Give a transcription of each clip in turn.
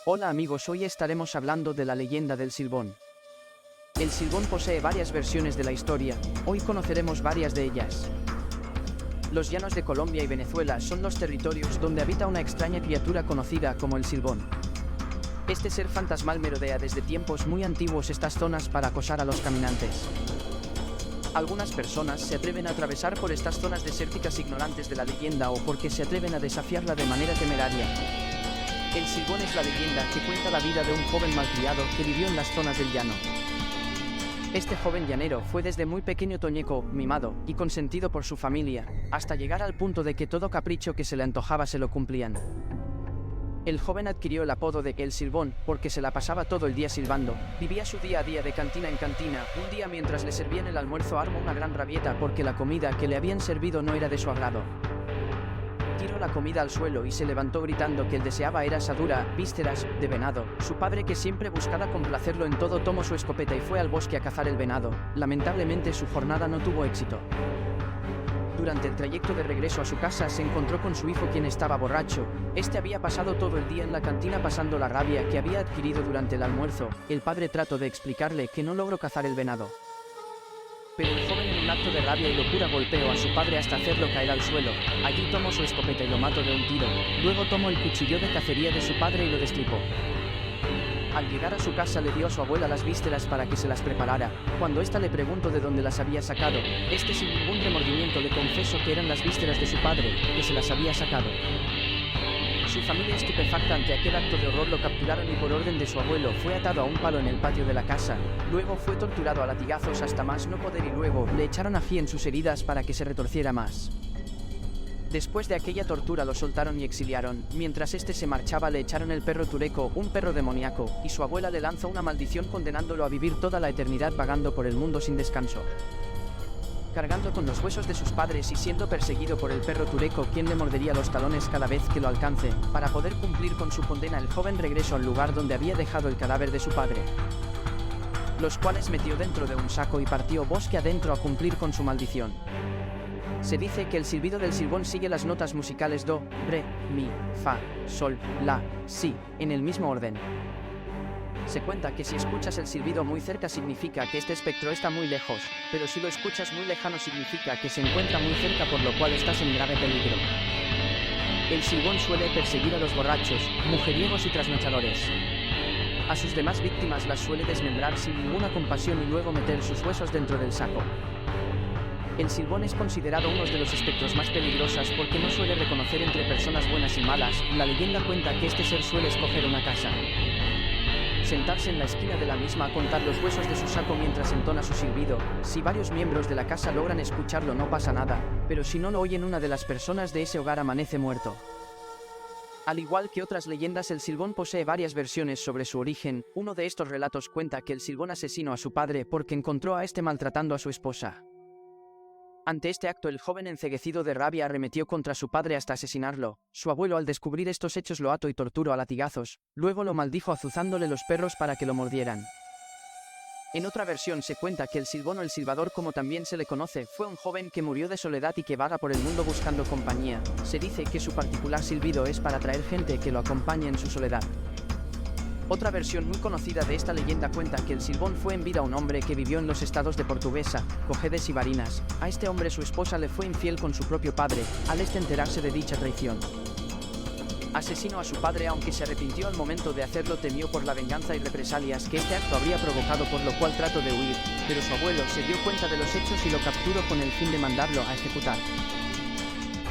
Hola amigos, hoy estaremos hablando de la leyenda del Silbón. El Silbón posee varias versiones de la historia, hoy conoceremos varias de ellas. Los llanos de Colombia y Venezuela son los territorios donde habita una extraña criatura conocida como el Silbón. Este ser fantasmal merodea desde tiempos muy antiguos estas zonas para acosar a los caminantes. Algunas personas se atreven a atravesar por estas zonas desérticas ignorantes de la leyenda o porque se atreven a desafiarla de manera temeraria. El Silbón es la leyenda que cuenta la vida de un joven malcriado que vivió en las zonas del llano. Este joven llanero fue desde muy pequeño toñeco, mimado y consentido por su familia, hasta llegar al punto de que todo capricho que se le antojaba se lo cumplían. El joven adquirió el apodo de El Silbón porque se la pasaba todo el día silbando, vivía su día a día de cantina en cantina. Un día mientras le servían el almuerzo armó una gran rabieta porque la comida que le habían servido no era de su agrado. Tiró la comida al suelo y se levantó gritando que él deseaba era asadura, vísceras, de venado. Su padre, que siempre buscaba complacerlo en todo, tomó su escopeta y fue al bosque a cazar el venado. Lamentablemente su jornada no tuvo éxito. Durante el trayecto de regreso a su casa se encontró con su hijo, quien estaba borracho. Este había pasado todo el día en la cantina pasando la rabia que había adquirido durante el almuerzo. El padre trató de explicarle que no logró cazar el venado. Pero el joven, en un acto de rabia y locura, golpeó a su padre hasta hacerlo caer al suelo. Allí tomó su escopeta y lo mató de un tiro. Luego tomó el cuchillo de cacería de su padre y lo destripó. Al llegar a su casa le dio a su abuela las vísceras para que se las preparara. Cuando ésta le preguntó de dónde las había sacado, este sin ningún remordimiento le confesó que eran las vísceras de su padre, que se las había sacado. Su familia, estupefacta ante aquel acto de horror, lo capturaron y por orden de su abuelo fue atado a un palo en el patio de la casa. Luego fue torturado a latigazos hasta más no poder y luego le echaron ají en sus heridas para que se retorciera más. Después de aquella tortura lo soltaron y exiliaron. Mientras este se marchaba le echaron el perro Tureco, un perro demoníaco, y su abuela le lanzó una maldición condenándolo a vivir toda la eternidad vagando por el mundo sin descanso. Cargando con los huesos de sus padres y siendo perseguido por el perro Tureco, quien le mordería los talones cada vez que lo alcance. Para poder cumplir con su condena, el joven regresó al lugar donde había dejado el cadáver de su padre, los cuales metió dentro de un saco y partió bosque adentro a cumplir con su maldición. Se dice que el silbido del Silbón sigue las notas musicales do, re, mi, fa, sol, la, si, en el mismo orden. Se cuenta que si escuchas el silbido muy cerca significa que este espectro está muy lejos, pero si lo escuchas muy lejano significa que se encuentra muy cerca, por lo cual estás en grave peligro. El Silbón suele perseguir a los borrachos, mujeriegos y trasnochadores. A sus demás víctimas las suele desmembrar sin ninguna compasión y luego meter sus huesos dentro del saco. El Silbón es considerado uno de los espectros más peligrosos porque no suele reconocer entre personas buenas y malas. La leyenda cuenta que este ser suele escoger una casa, sentarse en la esquina de la misma a contar los huesos de su saco mientras entona su silbido. Si varios miembros de la casa logran escucharlo no pasa nada, pero si no lo oyen, una de las personas de ese hogar amanece muerto. Al igual que otras leyendas, el Silbón posee varias versiones sobre su origen. Uno de estos relatos cuenta que el Silbón asesinó a su padre porque encontró a este maltratando a su esposa. Ante este acto, el joven, enceguecido de rabia, arremetió contra su padre hasta asesinarlo. Su abuelo, al descubrir estos hechos, lo ató y torturó a latigazos. Luego lo maldijo azuzándole los perros para que lo mordieran. En otra versión se cuenta que el Silbón, o el silbador como también se le conoce, fue un joven que murió de soledad y que vaga por el mundo buscando compañía. Se dice que su particular silbido es para atraer gente que lo acompañe en su soledad. Otra versión muy conocida de esta leyenda cuenta que el Silbón fue en vida un hombre que vivió en los estados de Portuguesa, Cojedes y Barinas. A este hombre su esposa le fue infiel con su propio padre, al enterarse de dicha traición. Asesinó a su padre, aunque se arrepintió al momento de hacerlo, temió por la venganza y represalias que este acto habría provocado, por lo cual trató de huir, pero su abuelo se dio cuenta de los hechos y lo capturó con el fin de mandarlo a ejecutar.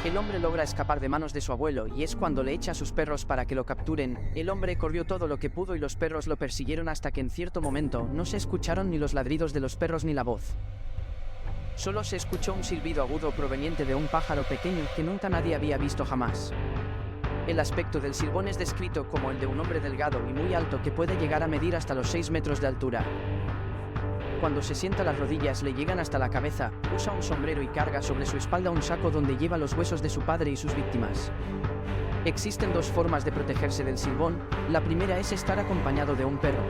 El hombre logra escapar de manos de su abuelo y es cuando le echa a sus perros para que lo capturen. El hombre corrió todo lo que pudo y los perros lo persiguieron hasta que en cierto momento no se escucharon ni los ladridos de los perros ni la voz. Solo se escuchó un silbido agudo proveniente de un pájaro pequeño que nunca nadie había visto jamás. El aspecto del Silbón es descrito como el de un hombre delgado y muy alto que puede llegar a medir hasta los 6 metros de altura. Cuando se sienta, las rodillas le llegan hasta la cabeza, usa un sombrero y carga sobre su espalda un saco donde lleva los huesos de su padre y sus víctimas. Existen dos formas de protegerse del Silbón. La primera es estar acompañado de un perro.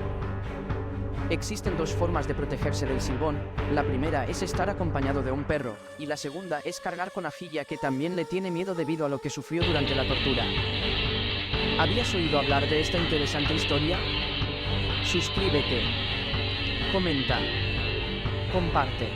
Existen dos formas de protegerse del Silbón. La primera es estar acompañado de un perro, y la segunda es cargar con ají, ya que también le tiene miedo debido a lo que sufrió durante la tortura. ¿Habías oído hablar de esta interesante historia? Suscríbete, comenta, comparte.